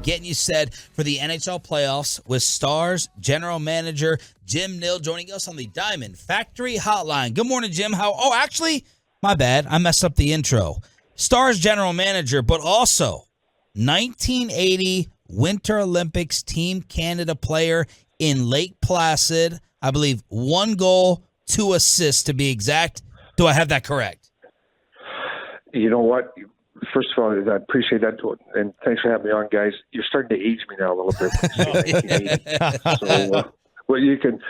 getting you set for the NHL playoffs with Stars general manager Jim Nill joining us on the Diamond Factory Hotline. Good morning, Jim. Actually, my bad. I messed up the intro. Stars general manager, but also 1980 Winter Olympics Team Canada player in Lake Placid. I believe 1 goal, 2 assists to be exact. Do I have that correct? You know what? First of all, I appreciate that, and thanks for having me on, guys. You're starting to age me now a little bit. Well, you can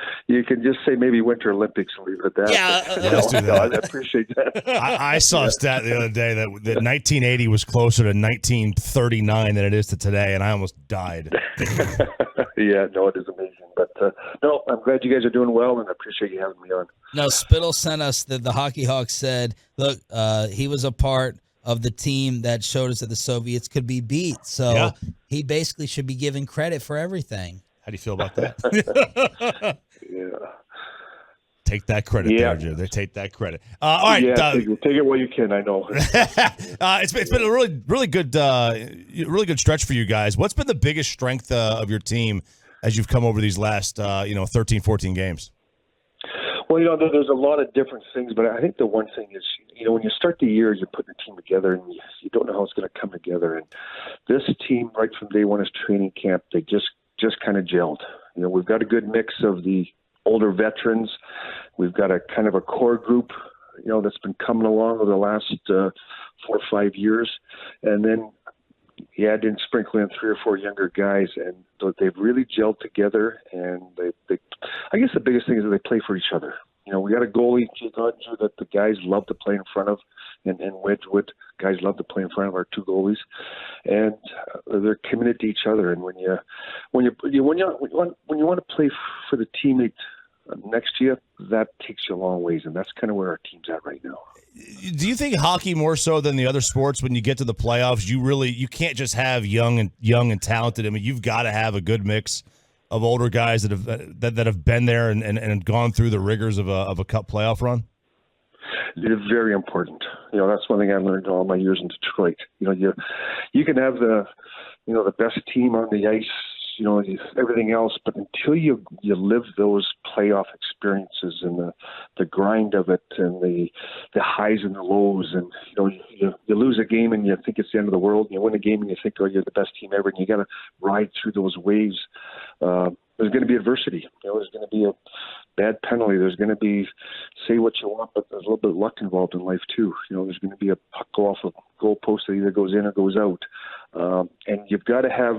just say maybe Winter Olympics and leave it at that. Yeah, let's do that. I appreciate that. I saw a stat the other day that 1980 was closer to 1939 than it is to today, and I almost died. Yeah, no, it is amazing. But no, I'm glad you guys are doing well, and I appreciate you having me on. No, Spittle sent us that the Hockey Hawks said, look, he was a part of the team that showed us that the Soviets could be beat. So he basically should be given credit for everything. How do you feel about that? Yeah. Take that credit, there, Jim. They take that credit. All right, take it while you can. I know. It's been a really good stretch for you guys. What's been the biggest strength of your team as you've come over these last 13, 14 games? Well, there's a lot of different things, but I think the one thing is, when you start the year, you're putting a team together, and you don't know how it's going to come together. And this team, right from day one, is training camp. They just kind of gelled. We've got a good mix of the older veterans. We've got a kind of a core group, that's been coming along over the last 4 or 5 years, and then add in sprinkling in 3 or 4 younger guys, and they've really gelled together. And they I guess the biggest thing is that they play for each other. We got a goalie, Jake Odger, that the guys love to play in front of, and Wedgwood, guys love to play in front of our 2 goalies, and they're committed to each other. And when you want to play for the teammate next to you, that takes you a long ways, and that's kind of where our team's at right now. Do you think hockey more so than the other sports, when you get to the playoffs, you can't just have young and talented? I mean, you've got to have a good mix of older guys that have been there and gone through the rigors of a cup playoff run? It's very important. That's one thing I learned all my years in Detroit. You can have the best team on the ice, everything else, but until you live those playoff experiences and the grind of it and the highs and the lows, and you lose a game and you think it's the end of the world, and you win a game and you think, oh, you're the best team ever, and you got to ride through those waves. There's going to be adversity. There's going to be a bad penalty. There's going to be, say what you want, but there's a little bit of luck involved in life too. There's going to be a puck go off a goalpost that either goes in or goes out, and you've got to have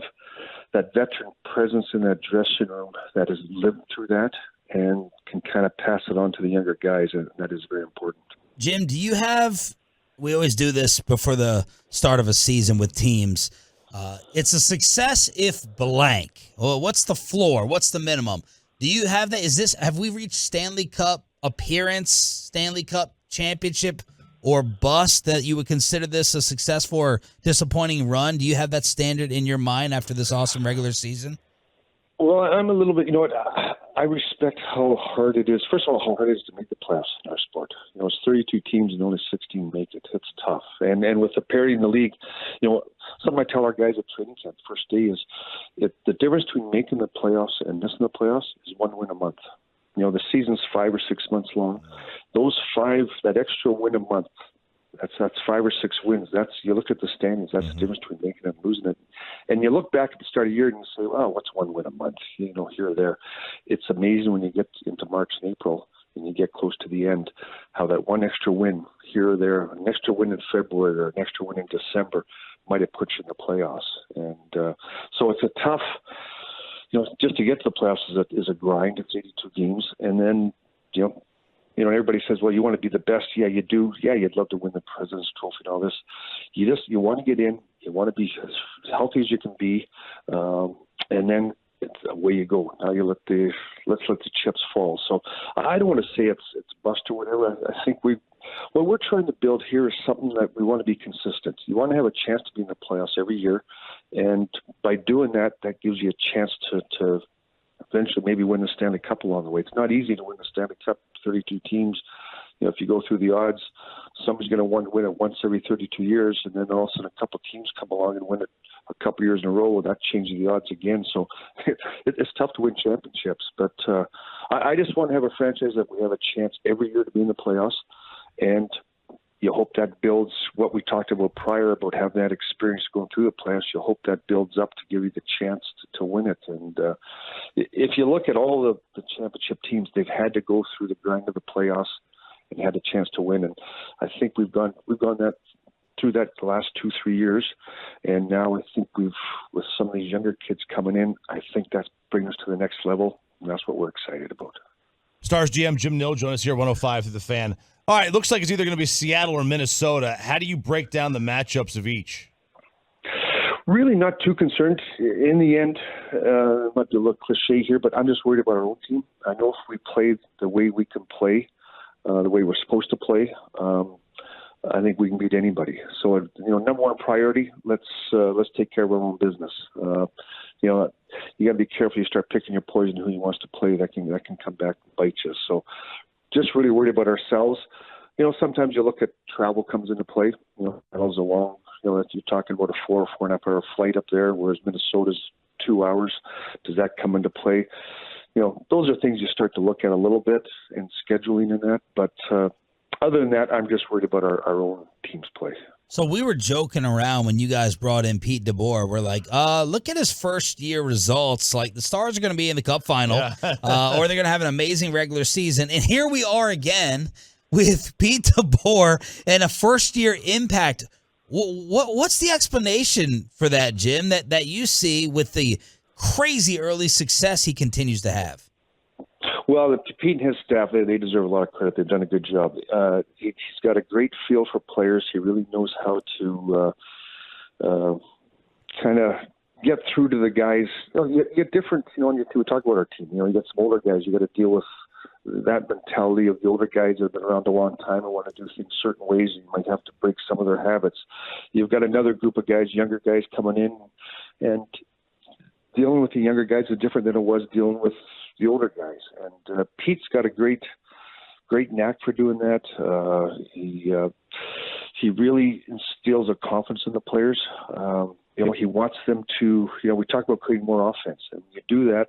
that veteran presence in that dressing room that has lived through that and can kind of pass it on to the younger guys, and that is very important. Jim, do you have – we always do this before the start of a season with teams. It's a success if blank. Well, what's the floor? What's the minimum? Do you have that? Have we reached Stanley Cup appearance, Stanley Cup championship, or bust that you would consider this a successful or disappointing run? Do you have that standard in your mind after this awesome regular season? Well, I'm a little bit, I respect how hard it is. First of all, how hard it is to make the playoffs in our sport. It's 32 teams and only 16 make it. It's tough. And with the parity in the league, something I tell our guys at training camp the first day is the difference between making the playoffs and missing the playoffs is 1 win a month. The season's 5 or 6 months long. Those 5, that extra win a month, that's 5 or 6 wins. You look at the standings. That's the difference between making it and losing it. And you look back at the start of the year and you say, "Wow, what's 1 win a month?" Here or there. It's amazing when you get into March and April and you get close to the end, how that one extra win here or there, an extra win in February or an extra win in December, might have put you in the playoffs. And so it's a tough. Just to get to the playoffs is a grind. It's 82 games, and then everybody says, well, you want to be the best. Yeah, you do. Yeah, you'd love to win the President's Trophy and all this. You want to get in. You want to be as healthy as you can be, and then away you go. Now let's let the chips fall. So I don't want to say it's bust or whatever. I think what we're trying to build here is something that we want to be consistent. You want to have a chance to be in the playoffs every year, and by doing that, that gives you a chance to eventually maybe win the Stanley Cup along the way. It's not easy to win the Stanley Cup, 32 teams, if you go through the odds, somebody's going to want to win it once every 32 years, and then all of a sudden a couple of teams come along and win it a couple of years in a row, and that changes the odds again. So it's tough to win championships. But I just want to have a franchise that we have a chance every year to be in the playoffs, and you hope that builds what we talked about prior about having that experience going through the playoffs. You hope that builds up to give you the chance to win it. And if you look at all the championship teams, they've had to go through the grind of the playoffs and had a chance to win. And I think we've gone through that the last 2-3 years. And now I think with some of these younger kids coming in, I think that brings us to the next level. And that's what we're excited about. Stars GM Jim Nill join us here, 105 through the Fan. All right, it looks like it's either going to be Seattle or Minnesota. How do you break down the matchups of each? Really not too concerned. In the end, not to look cliche here, but I'm just worried about our own team. I know if we play the way we can play, the way we're supposed to play, I think we can beat anybody. So, number one priority, let's take care of our own business. You got to be careful. You start picking your poison, who you wants to play. That can come back and bite you. So, just really worried about ourselves. Sometimes you look at travel comes into play. Travels along. You're talking about a 4 or 4.5 hour flight up there, whereas Minnesota's 2 hours. Does that come into play? Those are things you start to look at a little bit and scheduling in that. But other than that, I'm just worried about our own team's play. So we were joking around when you guys brought in Pete DeBoer. We're like, look at his first-year results. Like, the Stars are going to be in the Cup final, or they're going to have an amazing regular season. And here we are again with Pete DeBoer and a first-year impact. What's the explanation for that, Jim, that you see with the crazy early success he continues to have? Well, Pete and his staff, they deserve a lot of credit. They've done a good job. He's got a great feel for players. He really knows how to kind of get through to the guys. You get different, we talk about our team. You get some older guys. You got to deal with that mentality of the older guys that have been around a long time and want to do things certain ways. You might have to break some of their habits. You've got another group of guys, younger guys coming in, and dealing with the younger guys is different than it was dealing with the older guys. And Pete's got a great knack for doing that. He really instills a confidence in the players. He wants them to, we talk about creating more offense. And when you do that,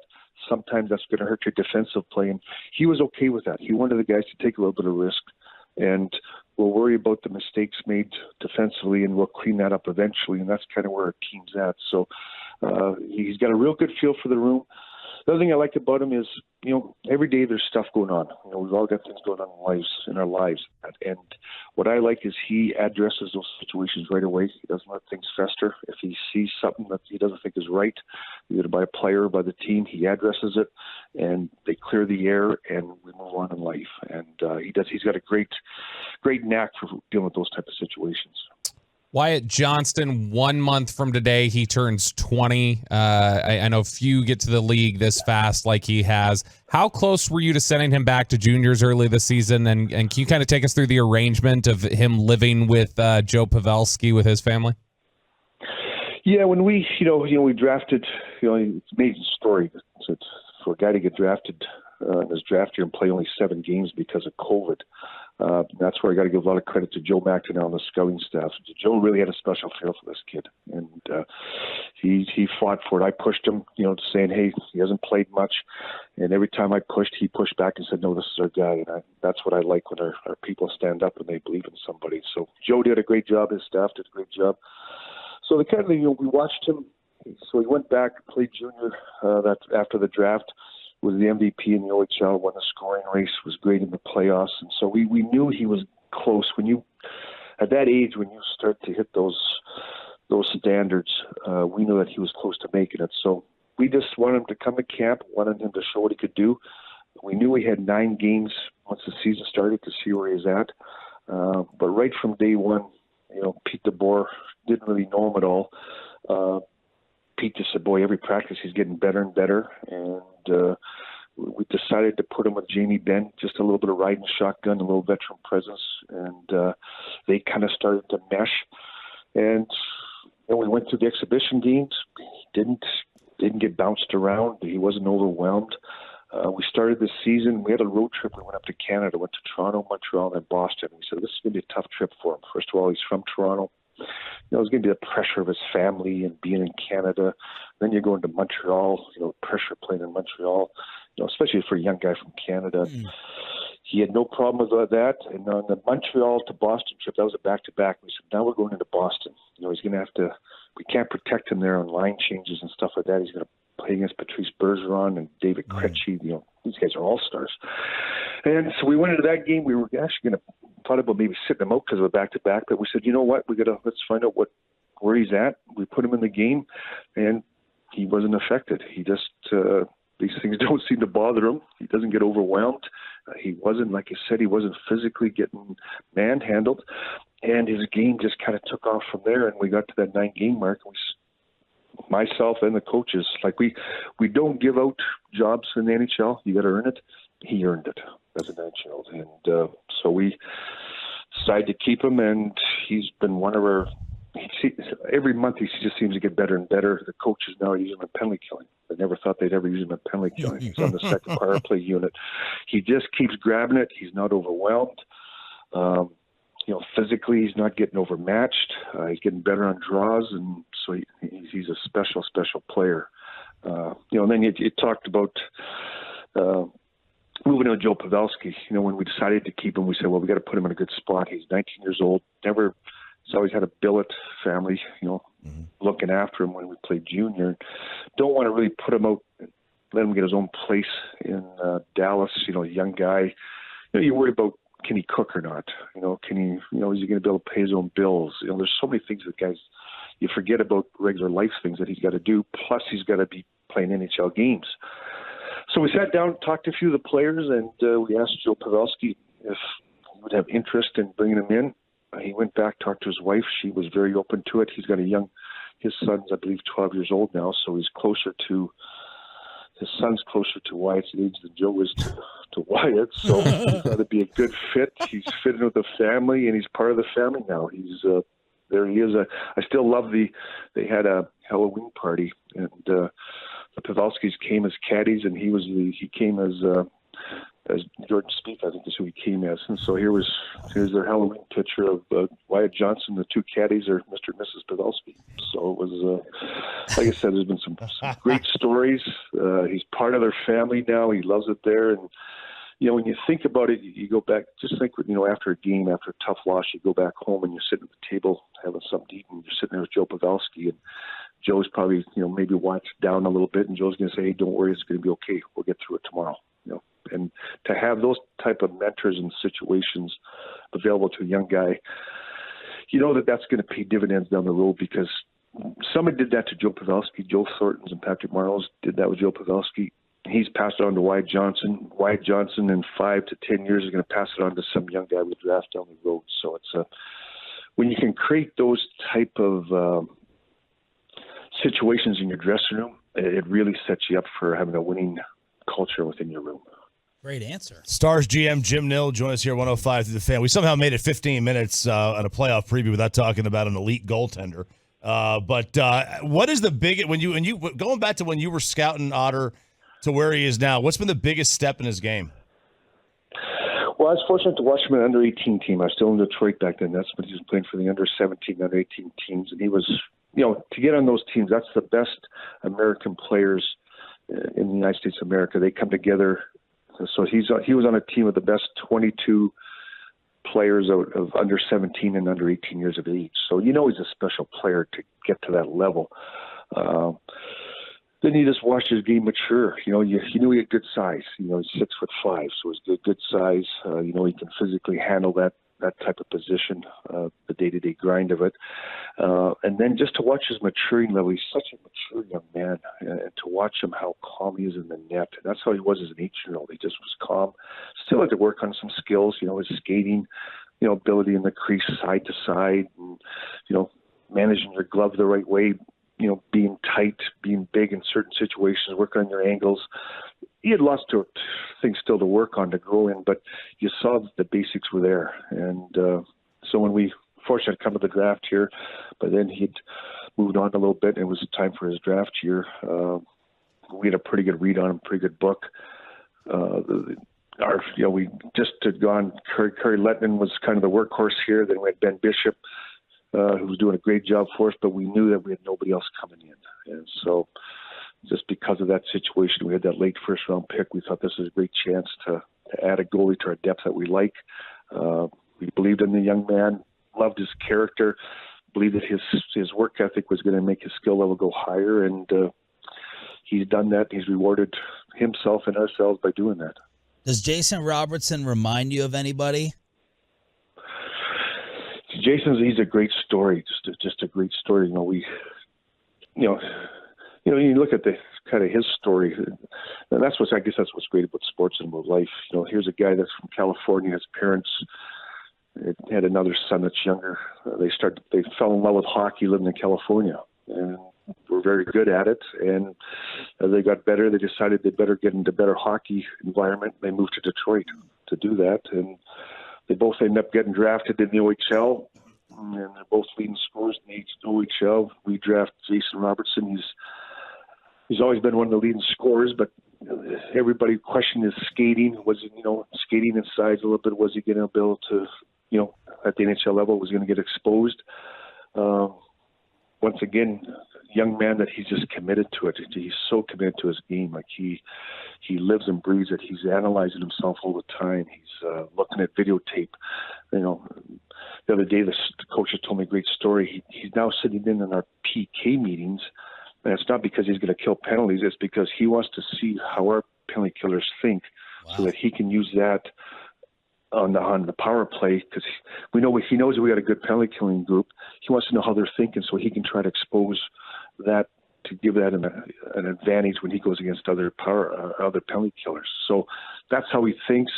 sometimes that's going to hurt your defensive play. And he was okay with that. He wanted the guys to take a little bit of risk. And we'll worry about the mistakes made defensively, and we'll clean that up eventually. And that's kind of where our team's at. So he's got a real good feel for the room. The other thing I like about him is, every day there's stuff going on. We've all got things going on in our lives. And what I like is he addresses those situations right away. He doesn't let things fester. If he sees something that he doesn't think is right, either by a player or by the team, he addresses it, and they clear the air, and we move on in life. And he's got a great knack for dealing with those type of situations. Wyatt, Johnston, 1 month from today, he turns 20. I know few get to the league this fast like he has. How close were you to sending him back to juniors early this season? And can you kind of take us through the arrangement of him living with Joe Pavelski with his family? Yeah, when we drafted, it's an amazing story. For a guy to get drafted in his draft year and play only 7 games because of COVID. That's where I got to give a lot of credit to Joe McIntyre on the scouting staff. Joe really had a special feel for this kid, and he fought for it. I pushed him, saying, hey, he hasn't played much, and every time I pushed, he pushed back and said, no, this is our guy, and that's what I like when our people stand up and they believe in somebody. So Joe did a great job. His staff did a great job. So the kind of we watched him. So he went back, played junior after the draft. Was the MVP in the OHL, won the scoring race, was great in the playoffs. And so we knew he was close. At that age, when you start to hit those standards, we knew that he was close to making it. So we just wanted him to come to camp, wanted him to show what he could do. We knew he had 9 games once the season started to see where he's at. But right from day one, Pete DeBoer didn't really know him at all. Pete just said, boy, every practice he's getting better and better. And we decided to put him with Jamie Benn, just a little bit of riding shotgun, a little veteran presence. And they kind of started to mesh. And we went through the exhibition games. He didn't get bounced around. He wasn't overwhelmed. We started this season. We had a road trip. We went up to Canada, went to Toronto, Montreal, and Boston. We said, this is going to be a tough trip for him. First of all, he's from Toronto. You know, it's going to be the pressure of his family and being in Canada. Then you're going to Montreal, you know, pressure playing in Montreal, you know, especially for a young guy from Canada. He had no problem with that. And on the Montreal to Boston trip, that was a back-to-back. We said, now we're going into Boston. You know, he's going to have to, we can't protect him there on line changes and stuff like that. He's going to play against Patrice Bergeron and David Krejci. You know, these guys are all-stars. And so we went into that game. We were actually going to thought about maybe sitting him out because of a back-to-back, but we said, you know what, let's find out where he's at. We put him in the game, and he wasn't affected. He just these things don't seem to bother him. He doesn't get overwhelmed. He wasn't, like you said, he wasn't physically getting manhandled, and his game just kind of took off from there. And we got to that 9-game mark. And myself and the coaches, like we don't give out jobs in the NHL. You got to earn it. He earned it as a 9-year-old, and so we decided to keep him. And he's been one of our. Every month he just seems to get better and better. The coaches now use him in penalty killing. They never thought they'd ever use him in penalty killing. He's on the second power play unit. He just keeps grabbing it. He's not overwhelmed. You know, physically he's not getting overmatched. He's getting better on draws, and so he's a special player. You know, and then you talked about moving on Joe Pavelski. You know, when we decided to keep him, we said, well, we got to put him in a good spot. He's 19 years old. He's always had a billet family, you know, looking after him when we played junior. Don't want to really put him out, let him get his own place in Dallas. You know, a young guy. You know, you worry about, can he cook or not? You know, is he going to be able to pay his own bills? You know, there's so many things that guys, you forget about regular life things that he's got to do. Plus, he's got to be playing NHL games. So we sat down, talked to a few of the players, and we asked Joe Pavelski if he would have interest in bringing him in. He went back, talked to his wife. She was very open to it. He's got his son's, I believe, 12 years old now, so his son's closer to Wyatt's age than Joe is to Wyatt, so he's got to be a good fit. He's fitting with the family, and he's part of the family now. There he is. I still love they had a Halloween party, and the Pavelskis came as caddies, and he came as Jordan Spieth, I think is who he came as. And so here's their Halloween picture of Wyatt Johnston. The two caddies are Mr. and Mrs. Pavelski. So it was, like I said, there's been some great stories. He's part of their family now. He loves it there. And, you know, when you think about it, you go back, just think, you know, after a game, after a tough loss, you go back home and you're sitting at the table having something to eat, and you're sitting there with Joe Pavelski, and Joe's probably, you know, maybe watched down a little bit, and Joe's going to say, hey, don't worry, it's going to be okay. We'll get through it tomorrow. You know, and to have those type of mentors and situations available to a young guy, you know that's going to pay dividends down the road, because somebody did that to Joe Pavelski. Joe Thorntons and Patrick Marleaus did that with Joe Pavelski. He's passed it on to Wyatt Johnston. Wyatt Johnston in 5 to 10 years is going to pass it on to some young guy we draft down the road. So it's when you can create those type of situations in your dressing room, it really sets you up for having a winning culture within your room. Great answer. Stars GM Jim Nill join us here 105 through the Fan. We somehow made it 15 minutes on a playoff preview without talking about an elite goaltender. But what is the biggest, when you going back to when you were scouting Otter to where he is now, what's been the biggest step in his game? Well, I was fortunate to watch him in an under-18 team. I was still in Detroit back then. That's when he was playing for the under-17, under-18 teams. And he was, you know, to get on those teams, that's the best American players in the United States of America. They come together. So he was on a team of the best 22 players out of under 17 and under 18 years of age. So you know he's a special player to get to that level. Then you just watched his game mature. You know, you knew he had good size. You know, he's 6'5", so he's good size. You know, he can physically handle that type of position, the day-to-day grind of it. And then just to watch his maturing level, he's such a mature young man. And to watch him, how calm he is in the net. And that's how he was as an 8-year-old. He just was calm. Still had to work on some skills, you know, his skating, you know, ability in the crease side to side, and, you know, managing your glove the right way, you know, being tight, being big in certain situations, working on your angles. He had lots of things still to work on, to grow in, but you saw that the basics were there. And so when we fortunate to come to the draft here, but then he'd moved on a little bit, and it was time for his draft year. We had a pretty good read on him, pretty good book. We just had gone. Curry Lettman was kind of the workhorse here. Then we had Ben Bishop, who was doing a great job for us, but we knew that we had nobody else coming in. And so just because of that situation, we had that late first-round pick. We thought this was a great chance to add a goalie to our depth that we like. We believed in the young man, loved his character, believed that his work ethic was going to make his skill level go higher, and he's done that. He's rewarded himself and ourselves by doing that. Does Jason Robertson remind you of anybody? He's a great story, just a great story. You look at the kind of his story, and that's what's great about sports and about life. Here's a guy that's from California. His parents had another son that's younger. They fell in love with hockey living in California, and were very good at it. And as they got better, they decided they better get into a better hockey environment. They moved to Detroit to do that, and they both ended up getting drafted in the OHL, and they're both leading scorers in the OHL. We draft Jason Robertson. He's always been one of the leading scorers, but everybody questioned his skating. Was he, skating inside a little bit? Was he going to be able to, at the NHL level, was he going to get exposed? Once again, young man that he's just committed to it. He's so committed to his game. Like he lives and breathes it. He's analyzing himself all the time. He's looking at videotape. The other day, the coach told me a great story. He's now sitting in our PK meetings, and it's not because he's going to kill penalties. It's because he wants to see how our penalty killers think, so that he can use that on the power play, because he knows we got a good penalty killing group. He wants to know how they're thinking, so he can try to expose that to give that an advantage when he goes against other penalty killers. So that's how he thinks.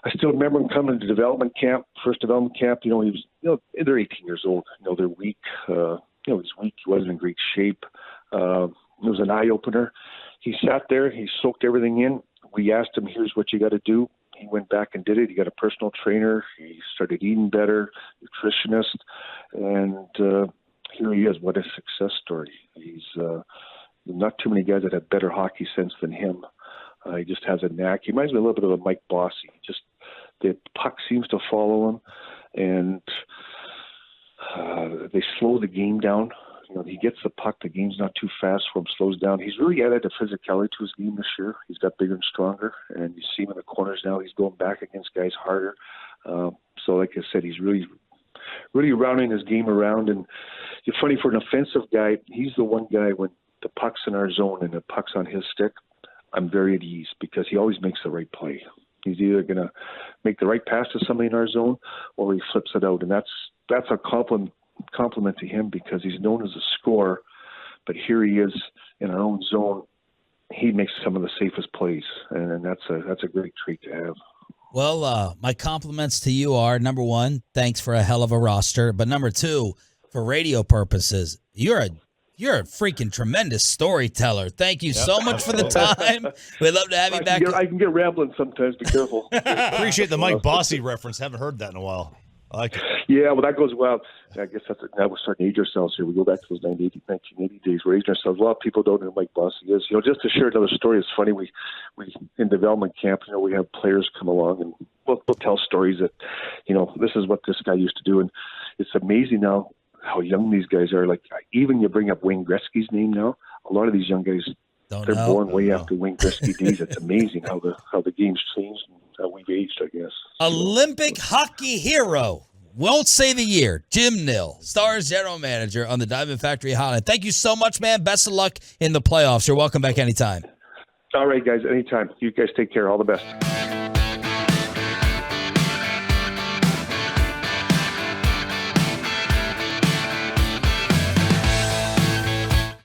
I still remember him coming to first development camp. He was, they're 18 years old. They're weak. He's weak. He wasn't in great shape. It was an eye opener. He sat there. He soaked everything in. We asked him, "Here's what you got to do." He went back and did it. He got a personal trainer. He started eating better, nutritionist, and here he is. What a success story. He's not too many guys that have better hockey sense than him. He just has a knack. He reminds me a little bit of a Mike Bossy. Just the puck seems to follow him, and they slow the game down. He gets the puck. The game's not too fast for him, slows down. He's really added a physicality to his game this year. He's got bigger and stronger, and you see him in the corners now. He's going back against guys harder. So like I said, he's really rounding his game around. And it's funny, for an offensive guy, he's the one guy when the puck's in our zone and the puck's on his stick, I'm very at ease, because he always makes the right play. He's either going to make the right pass to somebody in our zone, or he flips it out. And that's a compliment to him, because he's known as a scorer, but here he is in our own zone. He makes some of the safest plays, and that's a great trait to have. Well, my compliments to you are, number one, thanks for a hell of a roster, but number two, for radio purposes, you're a freaking tremendous storyteller. Thank you so much for the time. We'd love to have you back. I can get rambling sometimes. Be careful. Appreciate the Mike Bossy reference. Haven't heard that in a while. I like it. Yeah, well, that goes well. I guess now we're starting to age ourselves here. We go back to those 1980 days. We're aging ourselves. A lot of people don't know who Mike Bossy is. Just to share another story, it's funny. We in development camp, we have players come along, and we'll tell stories that, this is what this guy used to do. And it's amazing now how young these guys are. Like, even you bring up Wayne Gretzky's name now, a lot of these young guys, they're born way after Wayne Gretzky days. It's amazing how the game's changed and how we've aged, I guess. Olympic hockey hero. Won't say the year. Jim Nill, Stars general manager on the Diamond Factory Hotline. Thank you so much, man. Best of luck in the playoffs. You're welcome back anytime. All right, guys. Anytime. You guys take care. All the best.